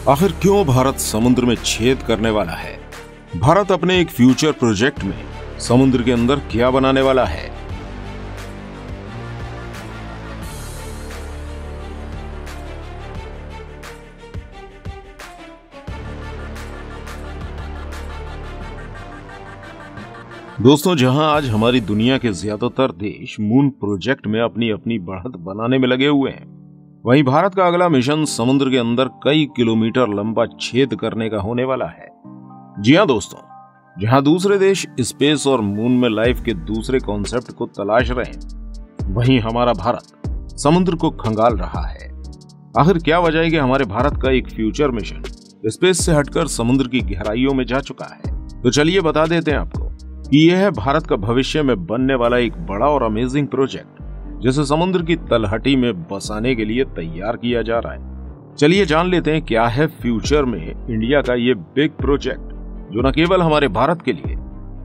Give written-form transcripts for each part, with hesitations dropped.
आखिर क्यों भारत समुद्र में छेद करने वाला है? भारत अपने एक फ्यूचर प्रोजेक्ट में समुद्र के अंदर क्या बनाने वाला है? दोस्तों, जहां आज हमारी दुनिया के ज्यादातर देश मून प्रोजेक्ट में अपनी अपनी बढ़त बनाने में लगे हुए हैं, वहीं भारत का अगला मिशन समुद्र के अंदर कई किलोमीटर लंबा छेद करने का होने वाला है। जी हां दोस्तों, जहां दूसरे देश स्पेस और मून में लाइफ के दूसरे कॉन्सेप्ट को तलाश रहे हैं, वहीं हमारा भारत समुद्र को खंगाल रहा है। आखिर क्या वजह है कि हमारे भारत का एक फ्यूचर मिशन स्पेस से हटकर समुद्र की गहराइयों में जा चुका है? तो चलिए बता देते हैं आपको कि यह है भारत का भविष्य में बनने वाला एक बड़ा और अमेजिंग प्रोजेक्ट, जिसे समुद्र की तलहटी में बसाने के लिए तैयार किया जा रहा है। चलिए जान लेते हैं क्या है फ्यूचर में इंडिया का ये बिग प्रोजेक्ट, जो न केवल हमारे भारत के लिए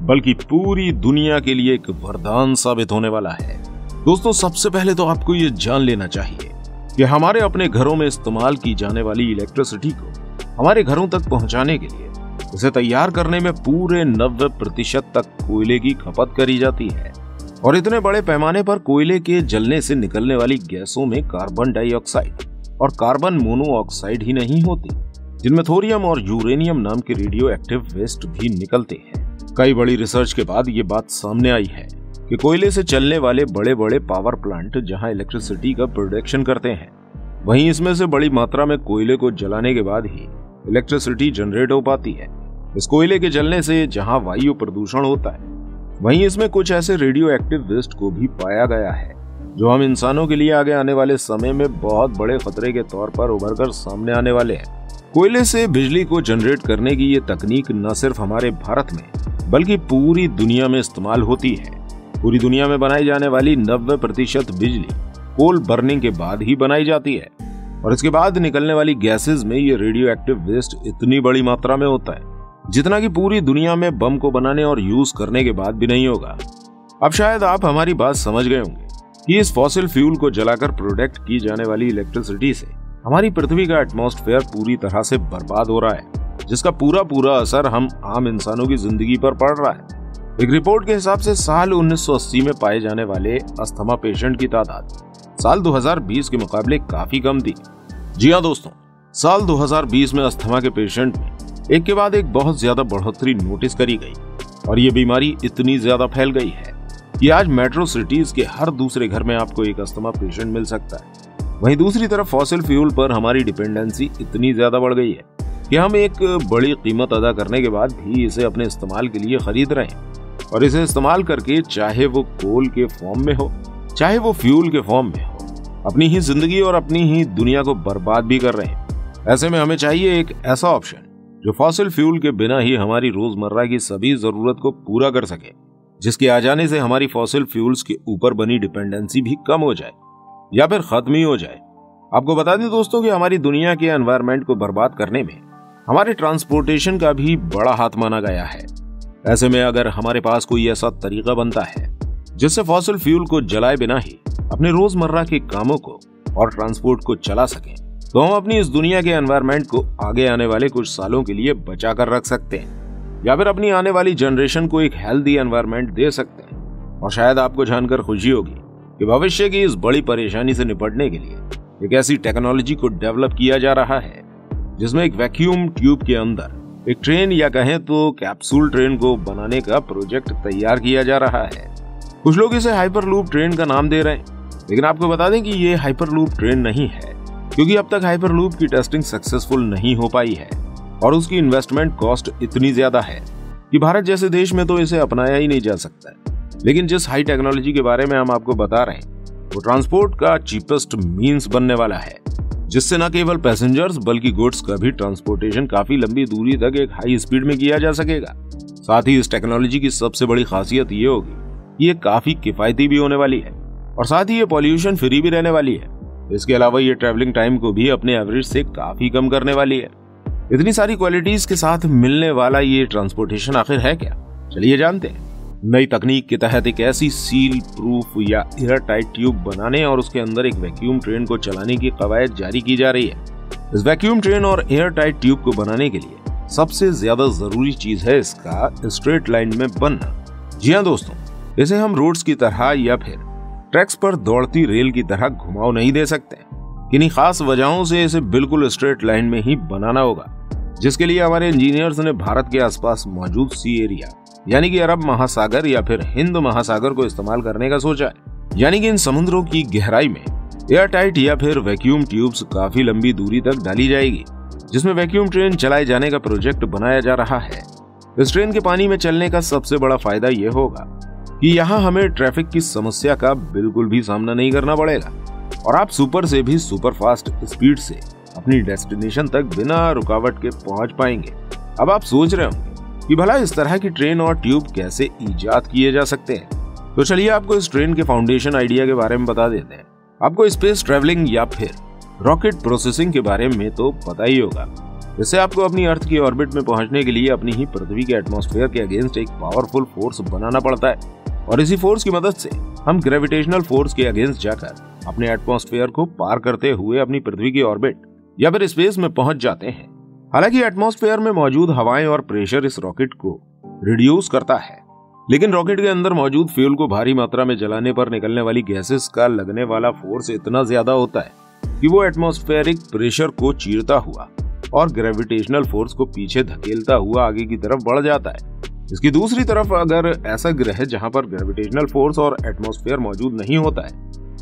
बल्कि पूरी दुनिया के लिए एक वरदान साबित होने वाला है। दोस्तों, सबसे पहले तो आपको ये जान लेना चाहिए कि हमारे अपने घरों में इस्तेमाल की जाने वाली इलेक्ट्रिसिटी को हमारे घरों तक पहुंचाने के लिए इसे तैयार करने में पूरे 90% तक कोयले की खपत करी जाती है। और इतने बड़े पैमाने पर कोयले के जलने से निकलने वाली गैसों में कार्बन डाइऑक्साइड और कार्बन मोनोऑक्साइड ही नहीं होती, जिनमें थोरियम और यूरेनियम नाम के रेडियो एक्टिव वेस्ट भी निकलते हैं। कई बड़ी रिसर्च के बाद ये बात सामने आई है कि कोयले से चलने वाले बड़े बड़े पावर प्लांट जहां इलेक्ट्रिसिटी का प्रोडक्शन करते हैं, वहीं इसमें से बड़ी मात्रा में कोयले को जलाने के बाद ही इलेक्ट्रिसिटी जनरेट हो पाती है। इस कोयले के जलने से जहां वायु प्रदूषण होता है, वहीं इसमें कुछ ऐसे रेडियो एक्टिव वेस्ट को भी पाया गया है जो हम इंसानों के लिए आगे आने वाले समय में बहुत बड़े खतरे के तौर पर उभर कर सामने आने वाले हैं। कोयले से बिजली को जनरेट करने की ये तकनीक न सिर्फ हमारे भारत में बल्कि पूरी दुनिया में इस्तेमाल होती है। पूरी दुनिया में बनाई जाने वाली 90% बिजली कोल बर्निंग के बाद ही बनाई जाती है, और इसके बाद निकलने वाली गैसेज में ये रेडियो एक्टिव वेस्ट इतनी बड़ी मात्रा में होता है जितना कि पूरी दुनिया में बम को बनाने और यूज करने के बाद भी नहीं होगा। अब शायद आप हमारी बात समझ गए होंगे कि इस फॉसिल फ्यूल को जलाकर प्रोडक्ट की जाने वाली इलेक्ट्रिसिटी से हमारी पृथ्वी का एटमॉस्फेयर पूरी तरह से बर्बाद हो रहा है, जिसका पूरा असर हम आम इंसानों की जिंदगी पर पड़ रहा है। एक रिपोर्ट के हिसाब से साल 1980 में पाए जाने वाले अस्थमा पेशेंट की तादाद साल 2020 के मुकाबले काफी कम थी। जी हाँ दोस्तों, साल 2020 में अस्थमा के पेशेंट में एक के बाद एक बहुत ज्यादा बढ़ोतरी नोटिस करी गई, और ये बीमारी इतनी ज्यादा फैल गई है कि आज मेट्रो सिटीज के हर दूसरे घर में आपको एक अस्थमा पेशेंट मिल सकता है। वहीं दूसरी तरफ फॉसिल फ्यूल पर हमारी डिपेंडेंसी इतनी ज्यादा बढ़ गई है कि हम एक बड़ी कीमत अदा करने के बाद भी इसे अपने इस्तेमाल के लिए खरीद रहे हैं, और इसे इस्तेमाल करके चाहे वो कोल के फॉर्म में हो चाहे वो फ्यूल के फॉर्म में हो, अपनी ही जिंदगी और अपनी ही दुनिया को बर्बाद भी कर रहे हैं। ऐसे में हमें चाहिए एक ऐसा ऑप्शन जो फॉसिल फ्यूल के बिना ही हमारी रोजमर्रा की सभी जरूरत को पूरा कर सके, जिसके आ जाने से हमारी फॉसिल फ्यूल्स के ऊपर बनी डिपेंडेंसी भी कम हो जाए या फिर खत्म ही हो जाए। आपको बता दें दोस्तों कि हमारी दुनिया के एनवायरनमेंट को बर्बाद करने में हमारे ट्रांसपोर्टेशन का भी बड़ा हाथ माना गया है। ऐसे में अगर हमारे पास कोई ऐसा तरीका बनता है जिससे फॉसिल फ्यूल को जलाए बिना ही अपने रोजमर्रा के कामों को और ट्रांसपोर्ट को चला सकें, तो हम अपनी इस दुनिया के एनवायरनमेंट को आगे आने वाले कुछ सालों के लिए बचा कर रख सकते हैं, या फिर अपनी आने वाली जनरेशन को एक हेल्दी एनवायरनमेंट दे सकते हैं। और शायद आपको जानकर खुशी होगी कि भविष्य की इस बड़ी परेशानी से निपटने के लिए एक ऐसी टेक्नोलॉजी को डेवलप किया जा रहा है जिसमें एक वैक्यूम ट्यूब के अंदर एक ट्रेन या कहें तो कैप्सूल ट्रेन को बनाने का प्रोजेक्ट तैयार किया जा रहा है। कुछ लोग इसे हाइपरलूप ट्रेन का नाम दे रहे हैं, लेकिन आपको बता दें कि ये हाइपरलूप ट्रेन नहीं है, क्योंकि अब तक हाइपरलूप की टेस्टिंग सक्सेसफुल नहीं हो पाई है और उसकी इन्वेस्टमेंट कॉस्ट इतनी ज्यादा है कि भारत जैसे देश में तो इसे अपनाया ही नहीं जा सकता। लेकिन जिस हाई टेक्नोलॉजी के बारे में हम आपको बता रहे हैं, वो ट्रांसपोर्ट का चीपेस्ट मींस बनने वाला है, जिससे न केवल पैसेंजर्स बल्कि गुड्स का भी ट्रांसपोर्टेशन काफी लंबी दूरी तक एक हाई स्पीड में किया जा सकेगा। साथ ही इस टेक्नोलॉजी की सबसे बड़ी खासियत ये होगी कि ये काफी किफायती भी होने वाली है, और साथ ही ये पॉल्यूशन फ्री भी रहने वाली है। इसके अलावा ये ट्रैवलिंग टाइम को भी अपने एवरेज से काफी कम करने वाली है। इतनी सारी क्वालिटीज के साथ मिलने वाला ये ट्रांसपोर्टेशन आखिर है क्या? चलिए जानते हैं। नई तकनीक के तहत एक ऐसी सील प्रूफ या एयर टाइट ट्यूब बनाने और उसके अंदर एक वैक्यूम ट्रेन को चलाने की कवायद जारी की जा रही है, इस वैक्यूम ट्रेन और एयर टाइट ट्यूब को बनाने के लिए सबसे ज्यादा जरूरी चीज है इसका स्ट्रेट लाइन में बनना। जी हाँ दोस्तों, इसे हम रोड्स की तरह या फिर ट्रैक्स पर दौड़ती रेल की तरह घुमाव नहीं दे सकते। किन्हीं खास वजहों से इसे बिल्कुल स्ट्रेट लाइन में ही बनाना होगा, जिसके लिए हमारे इंजीनियर्स ने भारत के आसपास मौजूद सी एरिया यानी कि अरब महासागर या फिर हिंद महासागर को इस्तेमाल करने का सोचा है। यानी कि इन समुद्रों की गहराई में एयर टाइट या फिर वैक्यूम ट्यूब्स काफी लंबी दूरी तक डाली जाएगी, जिसमें वैक्यूम ट्रेन चलाए जाने का प्रोजेक्ट बनाया जा रहा है। इस ट्रेन के पानी में चलने का सबसे बड़ा फायदा ये होगा कि यहाँ हमें ट्रैफिक की समस्या का बिल्कुल भी सामना नहीं करना पड़ेगा और आप सुपर से भी सुपर फास्ट स्पीड से अपनी डेस्टिनेशन तक बिना रुकावट के पहुंच पाएंगे। अब आप सोच रहे होंगे कि भला इस तरह की ट्रेन और ट्यूब कैसे इजाद किए जा सकते हैं, तो चलिए आपको इस ट्रेन के फाउंडेशन आइडिया के बारे में बता देते हैं। आपको स्पेस ट्रेवलिंग या फिर रॉकेट प्रोसेसिंग के बारे में तो पता ही होगा। इससे आपको अपनी अर्थ की ऑर्बिट में पहुंचने के लिए अपनी ही पृथ्वी के एटमॉस्फेयर के अगेंस्ट एक पावरफुल फोर्स बनाना पड़ता है और इसी फोर्स की मदद से हम ग्रेविटेशनल फोर्स के अगेंस्ट जाकर अपने एटमॉस्फेयर को पार करते हुए अपनी पृथ्वी की ऑर्बिट या फिर स्पेस में पहुंच जाते हैं। हालांकि एटमॉस्फेयर में मौजूद हवाएं और प्रेशर इस रॉकेट को रिड्यूस करता है, लेकिन रॉकेट के अंदर मौजूद फ्यूल को भारी मात्रा में जलाने पर निकलने वाली गैसेस का लगने वाला फोर्स इतना ज्यादा होता है कि वो एटमॉस्फेरिक प्रेशर को चीरता हुआ और ग्रेविटेशनल फोर्स को पीछे धकेलता हुआ आगे की तरफ बढ़ जाता है। इसकी दूसरी तरफ अगर ऐसा ग्रह जहां पर ग्रेविटेशनल फोर्स और एटमॉस्फेयर मौजूद नहीं होता है,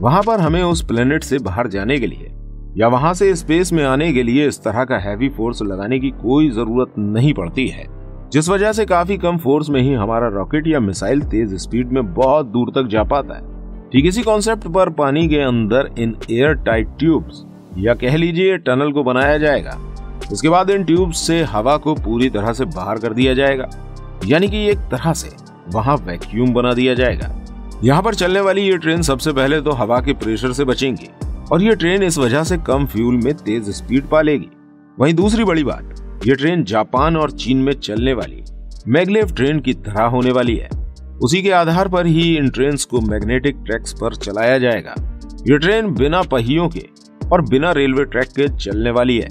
वहां पर हमें उस प्लेनेट से बाहर जाने के लिए या वहां से स्पेस में आने के लिए इस तरह का हैवी फोर्स लगाने की कोई जरूरत नहीं पड़ती है, जिस वजह से काफी कम फोर्स में ही हमारा रॉकेट या मिसाइल तेज स्पीड में बहुत दूर तक जा पाता है। ठीक इसी कॉन्सेप्ट पर पानी के अंदर इन एयर टाइट ट्यूब्स या कह लीजिए टनल को बनाया जाएगा। इसके बाद इन ट्यूब्स से हवा को पूरी तरह से बाहर कर दिया जाएगा, यानी कि एक तरह से वहां वैक्यूम बना दिया जाएगा। यहाँ पर चलने वाली ये ट्रेन सबसे पहले तो हवा के प्रेशर से बचेंगी और ये ट्रेन इस वजह से कम फ्यूल में तेज स्पीड पा लेगी। वहीं दूसरी बड़ी बात, ये ट्रेन जापान और चीन में चलने वाली मैग्लेव ट्रेन की तरह होने वाली है। उसी के आधार पर ही इन ट्रेन को मैग्नेटिक ट्रैक्स पर चलाया जाएगा। ये ट्रेन बिना पहियों के और बिना रेलवे ट्रैक के चलने वाली है।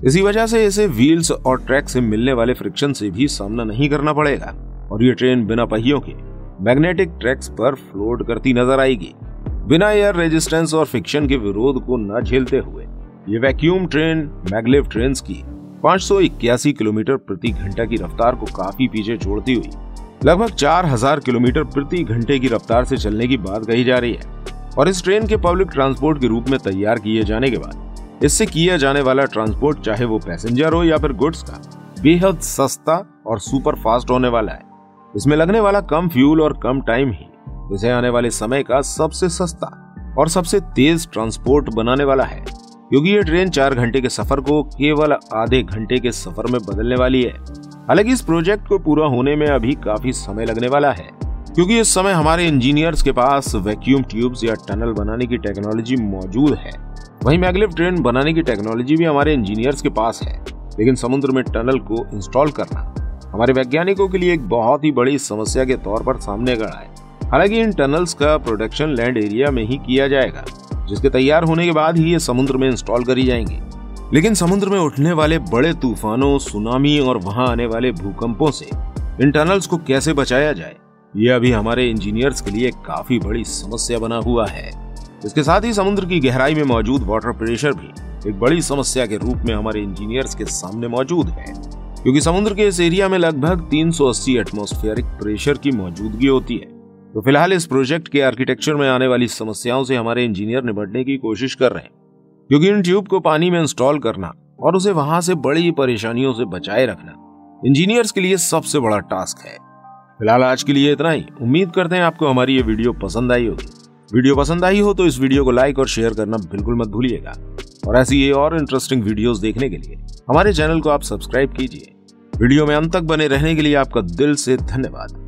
इसी वजह से इसे व्हील्स और ट्रैक से मिलने वाले फ्रिक्शन से भी सामना नहीं करना पड़ेगा और ये ट्रेन बिना पहियों के मैग्नेटिक ट्रैक्स पर फ्लोट करती नजर आएगी, बिना एयर रेजिस्टेंस और फ्रिक्शन के विरोध को न झेलते हुए। ये वैक्यूम ट्रेन मैग्लेव ट्रेन की 581 किलोमीटर प्रति घंटा की रफ्तार को काफी पीछे छोड़ती हुई लगभग 4000 किलोमीटर प्रति घंटे की रफ्तार से चलने की बात कही जा रही है और इस ट्रेन के पब्लिक ट्रांसपोर्ट के रूप में तैयार किए जाने के बाद इससे किया जाने वाला ट्रांसपोर्ट, चाहे वो पैसेंजर हो या फिर गुड्स का, बेहद सस्ता और सुपर फास्ट होने वाला है। इसमें लगने वाला कम फ्यूल और कम टाइम ही इसे आने वाले समय का सबसे सस्ता और सबसे तेज ट्रांसपोर्ट बनाने वाला है, क्योंकि ये ट्रेन 4 घंटे के सफर को केवल आधे घंटे के सफर में बदलने वाली है। हालांकि इस प्रोजेक्ट को पूरा होने में अभी काफी समय लगने वाला है, क्योंकि इस समय हमारे इंजीनियर्स के पास वैक्यूम ट्यूब्स या टनल बनाने की टेक्नोलॉजी मौजूद है। वहीं मैग्लेव ट्रेन बनाने की टेक्नोलॉजी भी हमारे इंजीनियर्स के पास है, लेकिन समुद्र में टनल को इंस्टॉल करना हमारे वैज्ञानिकों के लिए एक बहुत ही बड़ी समस्या के तौर पर सामने खड़ा है। हालांकि इन टनल्स का प्रोडक्शन लैंड एरिया में ही किया जाएगा, जिसके तैयार होने के बाद ही ये समुद्र में इंस्टॉल करी जाएंगी। लेकिन समुद्र में उठने वाले बड़े तूफानों, सुनामी और वहां आने वाले भूकंपों से इन टनल्स को कैसे बचाया जाए, ये अभी हमारे इंजीनियर्स के लिए काफी बड़ी समस्या बना हुआ है। इसके साथ ही समुद्र की गहराई में मौजूद वाटर प्रेशर भी एक बड़ी समस्या के रूप में हमारे इंजीनियर्स के सामने मौजूद है, क्योंकि समुद्र के इस एरिया में लगभग 380 एटमॉस्फेरिक प्रेशर की मौजूदगी होती है। तो फिलहाल इस प्रोजेक्ट के आर्किटेक्चर में आने वाली समस्याओं से हमारे इंजीनियर निपटने की कोशिश कर रहे हैं, क्योंकि इन ट्यूब को पानी में इंस्टॉल करना और उसे वहां से बड़ी परेशानियों से बचाए रखना इंजीनियर्स के लिए सबसे बड़ा टास्क है। फिलहाल आज के लिए इतना ही। उम्मीद करते हैं आपको हमारी ये वीडियो पसंद आई होगी। वीडियो पसंद आई हो तो इस वीडियो को लाइक और शेयर करना बिल्कुल मत भूलिएगा और ऐसी ये और इंटरेस्टिंग वीडियोस देखने के लिए हमारे चैनल को आप सब्सक्राइब कीजिए। वीडियो में अंत तक बने रहने के लिए आपका दिल से धन्यवाद।